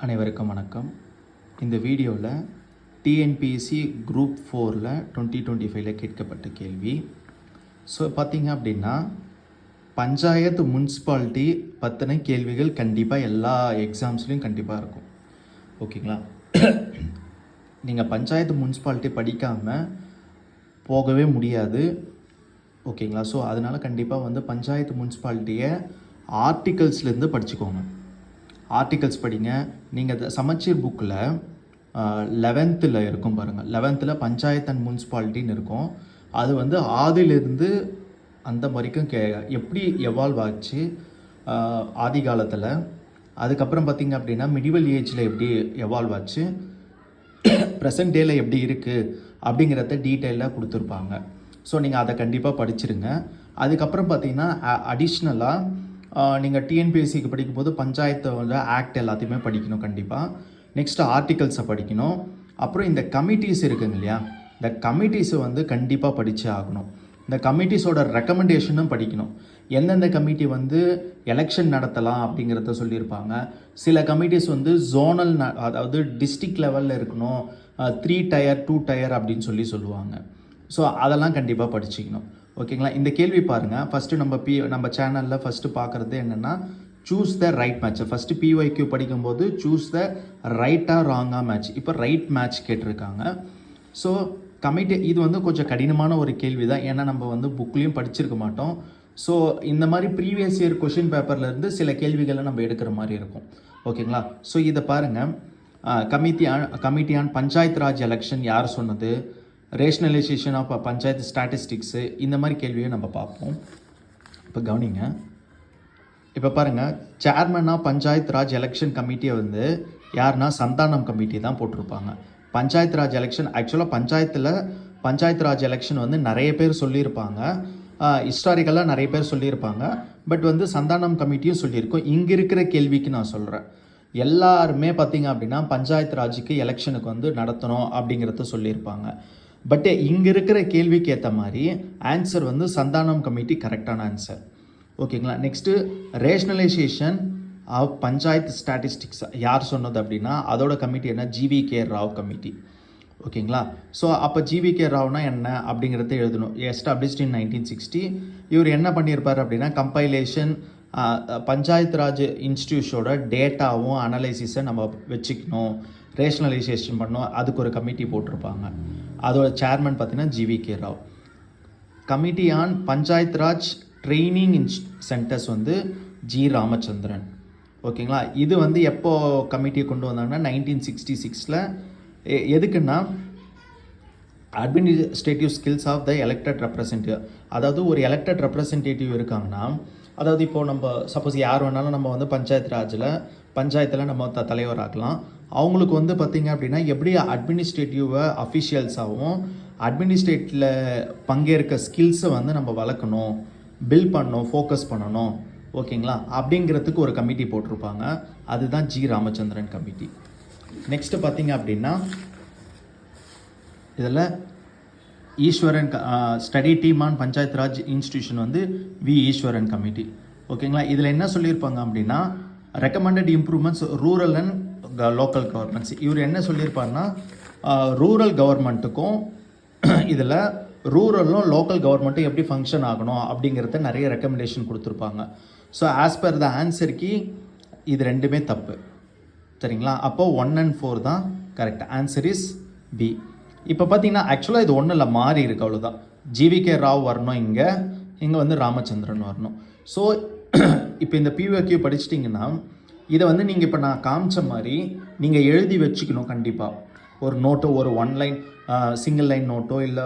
அனைவருக்கும் வணக்கம். இந்த வீடியோவில் டிஎன்பிஎஸ்சி குரூப் 4ல் 2025 கேட்கப்பட்ட கேள்வி. ஸோ பார்த்திங்க அப்படின்னா பஞ்சாயத்து முனிசிபாலிட்டி பற்றின கேள்விகள் கண்டிப்பாக எல்லா எக்ஸாம்ஸ்லேயும் கண்டிப்பாக இருக்கும். ஓகேங்களா? நீங்கள் பஞ்சாயத்து முனிசிபாலிட்டி படிக்காமல் போகவே முடியாது. ஓகேங்களா? ஸோ அதனால் கண்டிப்பாக பஞ்சாயத்து முனிசிபாலிட்டியை ஆர்டிகல்ஸ்லேருந்து படிச்சுக்கோங்க. ஆர்டிகல்ஸ் படிங்க. நீங்கள் சமச்சீர் புக்கில் 11th இருக்கும் பாருங்கள். 11th பஞ்சாயத்து அண்ட் முனிசிபாலிட்டின்னு இருக்கும். அது ஆதிலிருந்து அந்த வரைக்கும் எப்படி எவால்வ் ஆச்சு ஆதி காலத்தில், அதுக்கப்புறம் பார்த்திங்க அப்படின்னா மிடிவல் ஏஜில் எப்படி எவால்வ் ஆச்சு, ப்ரெசன்ட் டேயில் எப்படி இருக்குது அப்படிங்கிறத டீட்டெயிலாக கொடுத்துருப்பாங்க. ஸோ நீங்கள் அதை கண்டிப்பாக படிச்சிருங்க. அதுக்கப்புறம் பார்த்திங்கன்னா அடிஷ்னலாக நீங்கள் டிஎன்பிஎஸ்சிக்கு படிக்கும்போது பஞ்சாயத்து ஆக்ட் எல்லாத்தையுமே படிக்கணும் கண்டிப்பாக. நெக்ஸ்ட்டு ஆர்டிகல்ஸை படிக்கணும். அப்புறம் இந்த கமிட்டிஸ் இருக்குங்க இல்லையா, இந்த கமிட்டிஸை கண்டிப்பாக படித்தே ஆகணும். இந்த கமிட்டிஸோட ரெக்கமெண்டேஷனும் படிக்கணும். எந்தெந்த கமிட்டி எலெக்ஷன் நடத்தலாம் அப்படிங்கிறத சொல்லியிருப்பாங்க. சில கமிட்டிஸ் ஜோனல், அதாவது டிஸ்ட்ரிக்ட் லெவலில் இருக்கணும், 3 டயர் 2 டயர் அப்படின்னு சொல்லுவாங்க. ஸோ அதெல்லாம் கண்டிப்பாக படிச்சிக்கணும். ஓகேங்களா? இந்த கேள்வி பாருங்கள். ஃபஸ்ட்டு நம்ம சேனலில் ஃபஸ்ட்டு பார்க்குறது என்னென்னா choose the right match. First PYQ படிக்கும்போது சூஸ் த ரைட்டாக ராங்காக மேட்ச். இப்போ ரைட் மேட்ச் கேட்டிருக்காங்க. ஸோ கமிட்டி இது கொஞ்சம் கடினமான ஒரு கேள்வி தான். ஏன்னா நம்ம புக்லேயும் படிச்சிருக்க மாட்டோம். ஸோ இந்த மாதிரி ப்ரீவியஸ் இயர் கொஷின் பேப்பர்லேருந்து சில கேள்விகளை நம்ம எடுக்கிற மாதிரி இருக்கும். ஓகேங்களா? ஸோ இதை பாருங்கள். Committee on panchayat Raj election யார் சொன்னது, ரேஷனலைசேஷன் ஆஃப் பஞ்சாயத்து ஸ்டாட்டிஸ்டிக்ஸு, இந்த மாதிரி கேள்வியை நம்ம பார்ப்போம். இப்போ கவனிங்க. இப்போ பாருங்கள், chairman of panchayat Raj election கமிட்டியை யாருன்னா சந்தானம் கமிட்டி தான் போட்டிருப்பாங்க. பஞ்சாயத்து ராஜ் எலெக்ஷன் ஆக்சுவலாக பஞ்சாயத்து ராஜ் எலெக்ஷன் நிறைய பேர் சொல்லியிருப்பாங்க. ஹிஸ்டாரிக்கலாக நிறைய பேர் சொல்லியிருப்பாங்க. பட் சந்தானம் கமிட்டியும் சொல்லியிருக்கோம். இங்கே இருக்கிற கேள்விக்கு நான் சொல்கிறேன். எல்லாருமே பார்த்திங்க அப்படின்னா பஞ்சாயத்து ராஜுக்கு எலெக்ஷனுக்கு நடத்தணும் அப்படிங்கிறத சொல்லியிருப்பாங்க. பட் இங்கே இருக்கிற கேள்விக்கு ஏற்ற மாதிரி ஆன்சர் சந்தானம் கமிட்டி கரெக்டான ஆன்சர். ஓகேங்களா? Next rationalisation of panchayat statistics யார் சொன்னது அப்படின்னா அதோட கமிட்டி என்ன, ஜிவிகே ராவ் கமிட்டி. ஓகேங்களா? ஸோ அப்போ ஜிவிகே ராவ்னா என்ன அப்படிங்கிறத எழுதணும். Established in 1960. இவர் என்ன பண்ணியிருப்பார் அப்படின்னா கம்பைலேஷன் பஞ்சாயத்து ராஜ் இன்ஸ்டியூஷனோட டேட்டாவும் அனலைசிஸை நம்ம வச்சுக்கணும், ரேஷனலைசேஷன் பண்ணோம், அதுக்கு ஒரு கமிட்டி போட்டிருப்பாங்க. அதோட சேர்மன் பார்த்தீங்கன்னா G V K Rao. Committee on panchayat raj training centres G Ramachandran. ஓகேங்களா? இது எப்போ கமிட்டியை கொண்டு வந்தாங்கன்னா 1966. எதுக்குன்னா administrative skills of the elected representative. அதாவது ஒரு எலெக்டட் ரெப்ரசன்டேட்டிவ் இருக்காங்கன்னா, அதாவது இப்போது நம்ம சப்போஸ் யார் வேணாலும் நம்ம பஞ்சாயத்தில் நம்ம தலைவர் ஆக்கலாம். அவங்களுக்கு பார்த்திங்க அப்படின்னா எப்படி அட்மினிஸ்ட்ரேட்டிவ் அஃபிஷியல்ஸாகவும் அட்மினிஸ்ட்ரேட்டில் பங்கேற்க ஸ்கில்ஸை நம்ம வளர்க்கணும், பில்ட் பண்ணணும், ஃபோக்கஸ் பண்ணணும். ஓகேங்களா? அப்படிங்கிறதுக்கு ஒரு கமிட்டி போட்டிருப்பாங்க. அதுதான் ஜி ராமச்சந்திரன் கமிட்டி. நெக்ஸ்ட்டு பார்த்திங்க அப்படின்னா இதில் Eswaran study team on panchayat Raj institution V Eswaran committee. ஓகேங்களா? இதில் என்ன சொல்லியிருப்பாங்க அப்படின்னா recommended improvements rural and local governments. இவர் என்ன சொல்லியிருப்பாருன்னா ரூரல் கவர்மெண்ட்டுக்கும் இதில் ரூரலும் லோக்கல் கவர்மெண்ட்டும் எப்படி ஃபங்க்ஷன் ஆகணும் அப்படிங்கிறத நிறைய ரெக்கமெண்டேஷன் கொடுத்துருப்பாங்க. ஸோ ஆஸ் பர் த ஆன்சருக்கு இது ரெண்டுமே தப்பு. சரிங்களா? அப்போது 1 and 4 தான் கரெக்ட். Answer is B. இப்போ பார்த்தீங்கன்னா ஆக்சுவலாக இது ஒன்றும் இல்லை, மாறி இருக்கு, அவ்வளோதான். ஜிவிகே ராவ் வரணும், இங்கே ராமச்சந்திரன் வரணும். ஸோ இப்போ இந்த பிஓக்யூ படிச்சிட்டிங்கன்னா இதை நீங்கள் இப்போ நான் காமிச்ச மாதிரி நீங்கள் எழுதி வச்சுக்கணும் கண்டிப்பாக. ஒரு நோட்டோ, ஒரு 1 லைன் சிங்கிள் லைன் நோட்டோ, இல்லை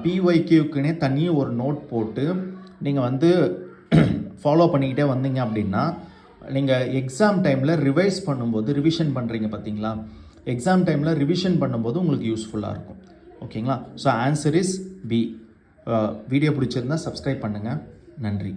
பிஒய்க்யூக்குன்னே தனியாக ஒரு நோட் போட்டு நீங்கள் ஃபாலோ பண்ணிக்கிட்டே வந்தீங்க அப்படின்னா நீங்கள் எக்ஸாம் டைமில் ரிவிஷன் பண்ணுறீங்க பார்த்தீங்களா, எக்ஸாம் டைமில் ரிவிஷன் பண்ணும்போது உங்களுக்கு யூஸ்ஃபுல்லாக இருக்கும். ஓகேங்களா? So answer is B. Video பிடிச்சிருந்தா சப்ஸ்கிரைப் பண்ணுங்கள். நன்றி.